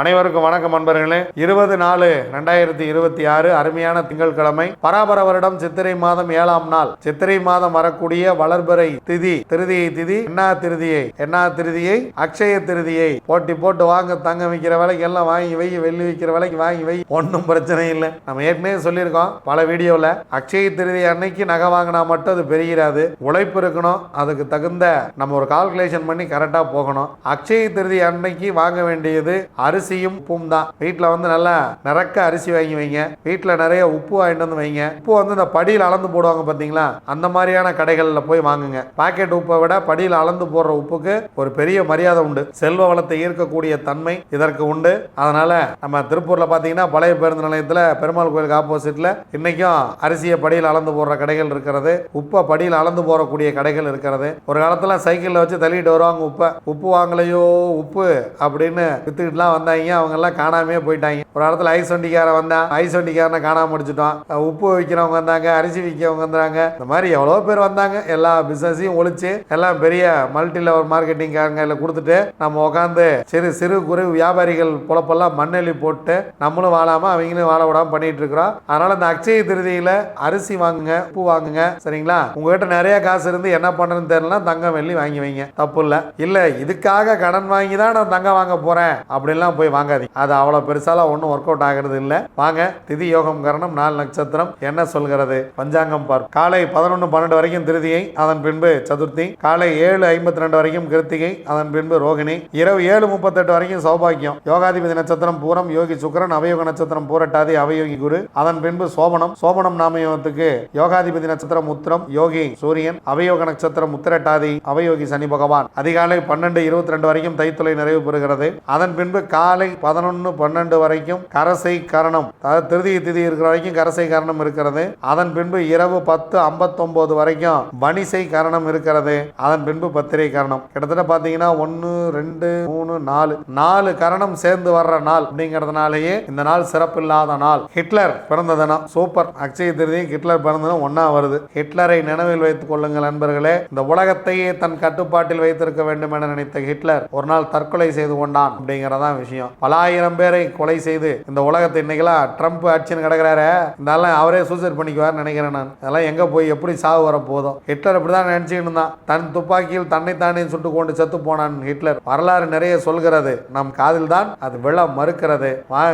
அனைவருக்கும் வணக்கம் நண்பர்களே. 20/4/2026 அருமையான திங்கட்கிழமை, பராபர வருடம் சித்திரை மாதம் 7ஆம் நாள். சித்திரை மாதம் வரக்கூடிய வளர்பிறை திதி, திருதியை திதி, என்ன திருதியை அக்ஷய திருதியை போட்டு வாங்க. தங்க விற்கிற விலைக்கு எல்லாம் வாங்கி வை, வெள்ளி விற்கிற விலைக்கு வாங்கி வை, ஒன்றும் பிரச்சனை இல்லை. நம்ம ஏற்கனவே சொல்லியிருக்கோம் பல வீடியோவில், அக்ஷய திருதி அன்னைக்கு நகை வாங்கினா மட்டும் அது பெருகிறாது. உழைப்பு இருக்கணும், அதுக்கு தகுந்த நம்ம ஒரு கால்குலேஷன் பண்ணி கரெக்டாக போகணும். அக்ஷய திருதி அன்னைக்கு வாங்க வேண்டியது அரிசியும் உப்பும் தான். வீட்டில் வந்து நல்லா நிறக்க அரிசி வாங்கி வைங்க. வீட்டில் நிறைய உப்பு வாங்கிட்டு வந்து வைங்க. உப்பு வந்து இந்த படியில் அளந்து போடுவாங்க பார்த்தீங்களா, அந்த மாதிரியான கடைகளில் போய் வாங்குங்க. பாக்கெட் உப்பை விட படியில் அளந்து போடுற உப்புக்கு ஒரு பெரிய மரியாதை உண்டு. செல்வ வளத்தை ஈர்க்கக்கூடிய தன்மை இதற்கு உண்டு. அதனால நம்ம திருப்பூர்ல பார்த்தீங்கன்னா பழைய பேருந்து நிலையத்தில் பெருமாள் கோயிலுக்கு ஆப்போசிட்ல இன்னைக்கும் அரிசியை படியில் அளந்து போடுற கடைகள் இருக்கிறது. உப்பை படியில் அளந்து போடக்கூடிய கடைகள் இருக்கிறது. ஒரு காலத்தில் சைக்கிளில் வச்சு தள்ளிட்டு வருவாங்க உப்பு வாங்கலையோ உப்பு அப்படின்னு வித்துக்கிட்டுலாம் வந்தாங்க. அவங்க எல்லாம் காணாமே போயிட்டாங்க. ஒரு இடத்துல ஐஸ் வண்டிக்காரன் வந்தான், ஐஸ் வண்டிக்காரனை காணாம முடிச்சுட்டோம். உப்பு விற்கிறவங்க வந்தாங்க, அரிசி விற்கிறவங்க வந்தாங்க. இந்த மாதிரி எவ்வளோ பேர் வந்தாங்க. எல்லா பிசினஸையும் ஒழிச்சு எல்லாம் பெரிய மல்டி லெவல் மார்க்கெட்டிங் காரங்க கொடுத்துட்டு நம்ம உட்காந்து சிறு குறு வியாபாரிகள் பொழப்பெல்லாம் மண்ணெல்லி போட்டு நம்மளும் வாழாம அவங்களும் வாழ விடாம பண்ணிட்டு இருக்கிறோம். அதனால இந்த அக்ஷய திருதியில அரிசி வாங்குங்க, உப்பு வாங்குங்க. சரிங்களா? உங்ககிட்ட நிறைய காசு இருந்து என்ன பண்றதுன்னு தெரியல, தங்கம் வெள்ளி வாங்கி வைங்க, தப்பு இல்ல இதுக்காக கடன் வாங்கி தான் நான் தங்கம் வாங்க போறேன் அப்படின்லாம் போய் வாங்காதீங்க. அது அவ்வளவு பெருசாலாம் ஒன்றும் ஒர்க் அவுட் ஆகிறது இல்லை. வாங்க, திதி யோகம் கரணம் 4 நட்சத்திரம் என்ன சொல்கிறது பஞ்சாங்கம் பார்ப்போம். காலை 11:12 வரைக்கும் திருதியை, அதன் பின்பு சதுர்த்தி. காலை 7:52 வரைக்கும் கிருத்திகை, அதன் பின்பு ரோகிணி. இரவு 7:38 வரைக்கும் சௌபாக்கியம். யோகாதிபதி நட்சத்திரம் பூரம், யோகி சுக்கிரன். அவயோக நட்சத்திரம் பூரட்டாதி, அவயோகி குரு. அதன் பின்பு சோபனம் நாமயோகத்துக்கு யோகாதிபதி நட்சத்திரம் உத்திரம், யோகி சூரியன். அவயோக நட்சத்திரம் உத்திரட்டாதி, அவயோகி சனி பகவான். அதிகாலை 12:22 வரைக்கும் தைத்துளை நிறைவு பெறுகிறது. அதன் பின்பு காலை 11:12 வரைக்கும் கரசை கரணம், அதாவது திருதியை திதி இருக்கிற வரைக்கும் கரசை கரணம் இருக்கிறது. அதன் பின்பு இரவு 10:59 வரைக்கும் வணிசை கரணம் இருக்கிறது. அதன் பின்பு பத்திரை கரணம். கிட்டத்தட்ட பாத்தீங்கன்னா 1 2 3 4 கரணம் சேர்ந்து வர்ற நாள் அப்படிங்கிறதுனாலேயே இந்த நாள் சிறப்பு இல்லாத நாள். ஹிட்லர் பிறந்த தினம். சூப்பர். அக்ஷய திருதி ஹிட்லர் பிறந்த தினம் ஒன்னா வருது. ஹிட்லரை நினைவில் வைத்துக் கொள்ளுங்கள் நண்பர்களே. இந்த உலகத்தையே தன் கட்டுப்பாட்டில் வைத்திருக்க வேண்டும் என நினைத்த ஹிட்லர் ஒரு நாள் தற்கொலை செய்து கொண்டான் அப்படிங்கிறதான் விஷயம். பல ஆயிரம் பேரை கொலை செய்து இந்த உலகத்தை இன்னைக்கெல்லாம் ட்ரம்ப் ஆட்சின்னு கிடக்கிறாரு, இருந்தாலும் அவரே சூசைட் பண்ணிக்குவார் நினைக்கிறேன் நான். அதெல்லாம் எங்க போய் எப்படி சாவு வர போதும். ஹிட்லர் இப்படிதான் நினைச்சுட்டு இருந்தான். தன் துப்பாக்கியில் தன்னைத்தானே சுட்டு கொண்டு செத்து போனான் ஹிட்லர். வரலாறு நிறைய சொல்கிறது, நம் காதில் தான் அது விழ மறுக்கிறது.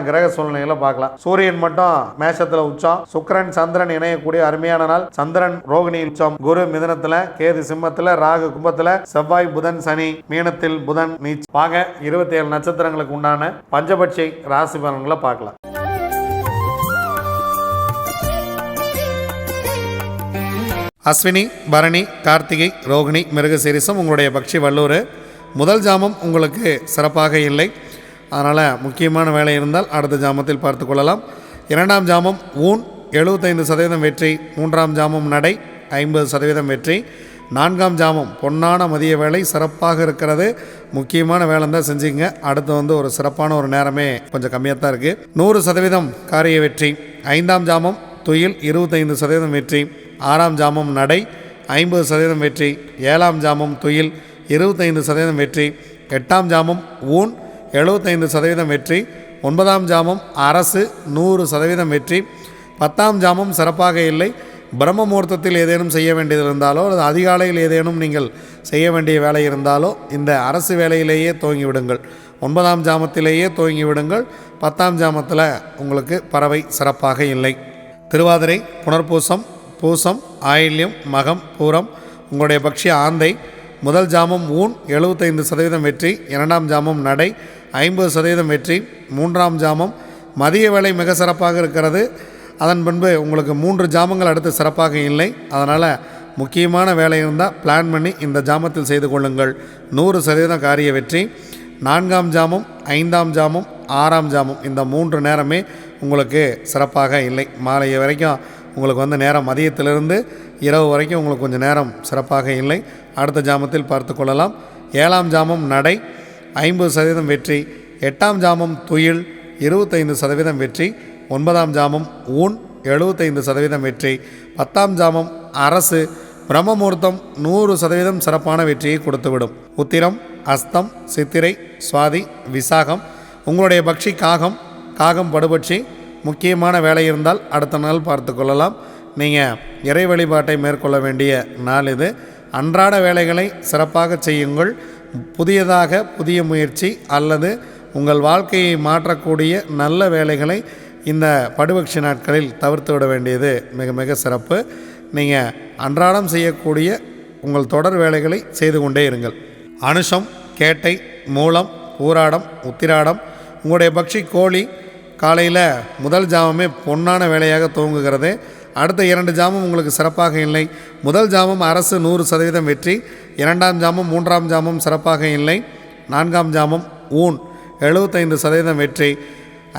கிரக சூழ்நிலைகளை பார்க்கலாம். சூரியன் மட்டும் மேஷத்துல உச்சம், சுக்கிரன் சந்திரன் இணையக்கூடிய அருமையான நாள். சந்திரன் ரோகிணி உச்சம், குரு மிதுனத்துல, கேது சிம்மத்துல, ராகு கும்பத்துல, செவ்வாய் புதன் சனி மீனத்தில், புதன் நீச். வாங்க 27 நட்சத்திரங்களுக்கு உண்டான பஞ்சபட்சை ராசி பலன்களை பார்க்கலாம். அஸ்வினி, பரணி, கார்த்திகை, ரோகிணி, மிருகசீரிசம் உங்களுடைய பட்சி வல்லூர். முதல் ஜாமம் உங்களுக்கு சிறப்பாக இல்லை, அதனால் முக்கியமான வேலை இருந்தால் அடுத்த ஜாமத்தில் பார்த்து கொள்ளலாம். 2ஆம் ஜாமம் ஊன் 75% வெற்றி. 3ஆம் ஜாமம் நடை 50% வெற்றி. 4ஆம் ஜாமம் பொன்னான மதிய வேலை சிறப்பாக இருக்கிறது. முக்கியமான வேலை தான் செஞ்சுங்க. அடுத்து ஒரு சிறப்பான ஒரு நேரமே கொஞ்சம் கம்மியாக தான் இருக்குது. 100% காரிய வெற்றி. 5ஆம் ஜாமம் துயில் 25% வெற்றி. 6ஆம் ஜாமம் நடை 50% வெற்றி. 7ஆம் ஜாமம் துயில் 25% வெற்றி. 8ஆம் ஜாமம் ஊன் 75% வெற்றி. 9ஆம் ஜாமம் அரசு 100% வெற்றி. 10ஆம் ஜாமம் சிறப்பாக இல்லை. பிரம்ம முகூர்த்தத்தில் ஏதேனும் செய்ய வேண்டியது இருந்தாலோ அல்லது அதிகாலையில் ஏதேனும் நீங்கள் செய்ய வேண்டிய வேலை இருந்தாலோ இந்த அரசு வேலையிலேயே துவங்கி விடுங்கள். 9ஆம் ஜாமத்திலேயே துவங்கி விடுங்கள். 10ஆம் ஜாமத்தில் உங்களுக்கு பறவை சிறப்பாக இல்லை. திருவாதிரை, புனர்பூசம், பூசம், ஆயில்யம், மகம், பூரம் உங்களுடைய பட்சி ஆந்தை. முதல் ஜாமம் ஊன் 75% வெற்றி. 2ஆம் ஜாமம் நடை 50% வெற்றி. 3ஆம் ஜாமம் மதிய வேலை மிக சிறப்பாக இருக்கிறது. அதன் பின்பு உங்களுக்கு 3 ஜாமங்கள் அடுத்து சிறப்பாக இல்லை. அதனால் முக்கியமான வேலை இருந்தால் பிளான் பண்ணி இந்த ஜாமத்தில் செய்து கொள்ளுங்கள். 100% காரிய வெற்றி. 4ஆம் ஜாமம், 5ஆம் ஜாமம், 6ஆம் ஜாமம் இந்த 3 நேரமே உங்களுக்கு சிறப்பாக இல்லை. மாலை வரைக்கும் உங்களுக்கு நேரம் மதியத்திலிருந்து இரவு வரைக்கும் உங்களுக்கு கொஞ்சம் நேரம் சிறப்பாக இல்லை. அடுத்த ஜாமத்தில் பார்த்து கொள்ளலாம். 7ஆம் ஜாமம் நடை 50% வெற்றி. 8ஆம் ஜாமம் துயில் 25% வெற்றி. 9ஆம் ஜாமம் ஊன் 75% வெற்றி. 10ஆம் ஜாமம் அரசு பிரம்ம முகூர்த்தம் 100% சிறப்பான வெற்றியை கொடுத்துவிடும். உத்திரம், அஸ்தம், சித்திரை, சுவாதி, விசாகம் உங்களுடைய பக்ஷி காகம். காகம் படுபட்சி. முக்கியமான வேலை இருந்தால் அடுத்த நாள் பார்த்து கொள்ளலாம். நீங்கள் இறை வழிபாட்டை மேற்கொள்ள வேண்டிய நாள் இது. அன்றாட வேலைகளை சிறப்பாக செய்யுங்கள். புதிய முயற்சி அல்லது உங்கள் வாழ்க்கையை மாற்றக்கூடிய நல்ல வேலைகளை இந்த படுபட்சி நாட்களில் தவிர்த்து விட வேண்டியது மிக மிக சிறப்பு. நீங்கள் அன்றாடம் செய்யக்கூடிய உங்கள் தொடர் வேலைகளை செய்து கொண்டே இருங்கள். அனுஷம், கேட்டை, மூலம், பூராடம், உத்திராடம். உங்களுடைய பக்ஷி கோழி. காலையில் முதல் ஜாமமே பொன்னான வேலையாக துவங்குகிறது. அடுத்த 2 ஜாமம் உங்களுக்கு சிறப்பாக இல்லை. முதல் ஜாமம் அரசு 100% வெற்றி. 2ஆம் ஜாமம் 3ஆம் ஜாமம் சிறப்பாக இல்லை. 4ஆம் ஜாமம் ஊன் 75% வெற்றி.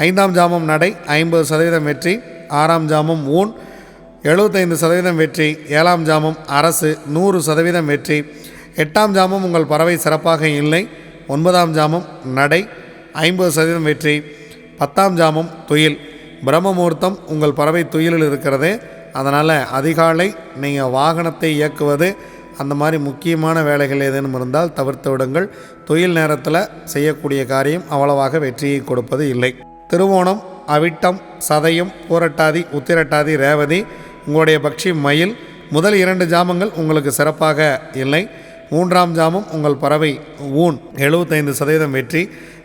5ஆம் ஜாமம் நடை 50% வெற்றி. 6ஆம் ஜாமம் ஊன் 75% வெற்றி. 7ஆம் ஜாமம் அரசு 100% வெற்றி. 8ஆம் ஜாமம் உங்கள் பறவை சிறப்பாக இல்லை. 9ஆம் ஜாமம் நடை 50% வெற்றி. 10ஆம் ஜாமம் துயில். பிரம்ம முகூர்த்தம் உங்கள் பறவை துயிலில் இருக்கிறது. அதனால் அதிகாலை நீங்கள் வாகனத்தை இயக்குவது அந்த மாதிரி முக்கியமான வேலைகள் ஏதேனும் இருந்தால் தவிர்த்து விடுங்கள். துயில் நேரத்தில் செய்யக்கூடிய காரியம் அவ்வளவாக வெற்றியை கொடுப்பது இல்லை. திருவோணம், அவிட்டம், சதயம், பூரட்டாதி, உத்திரட்டாதி, ரேவதி. உங்களுடைய பக்ஷி மயில். முதல் 2 ஜாமங்கள் உங்களுக்கு சிறப்பாக இல்லை. 3ஆம் ஜாமம் உங்கள் பறவை ஊன் 75% வெற்றி.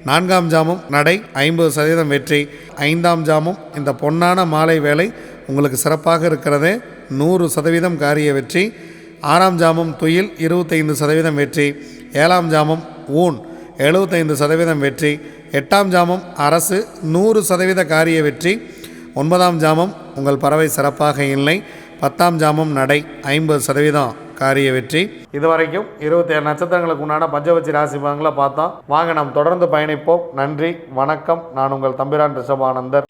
4ஆம் ஜாமம் நடை 50% வெற்றி. 5ஆம் ஜாமம் இந்த பொன்னான மாலை வேலை உங்களுக்கு சிறப்பாக இருக்கிறது. 100% காரிய வெற்றி. 6ஆம் ஜாமம் துயில் 25% வெற்றி. 7ஆம் ஜாமம் ஊன் 75% வெற்றி. 8ஆம் ஜாமம் அரசு 100% காரிய வெற்றி. 9ஆம் ஜாமம் உங்கள் பறவை சிறப்பாக இல்லை. 10ஆம் ஜாமம் நடை 50% காரிய வெற்றி. இதுவரைக்கும் 27 நட்சத்திரங்களுக்கு உண்டான பஞ்சவட்சி ராசி பலன்களை பார்த்தோம். வாங்க நாம் தொடர்ந்து பயணிப்போம். நன்றி, வணக்கம். நான் உங்கள் தம்பிரான் ரிஷபானந்தர்.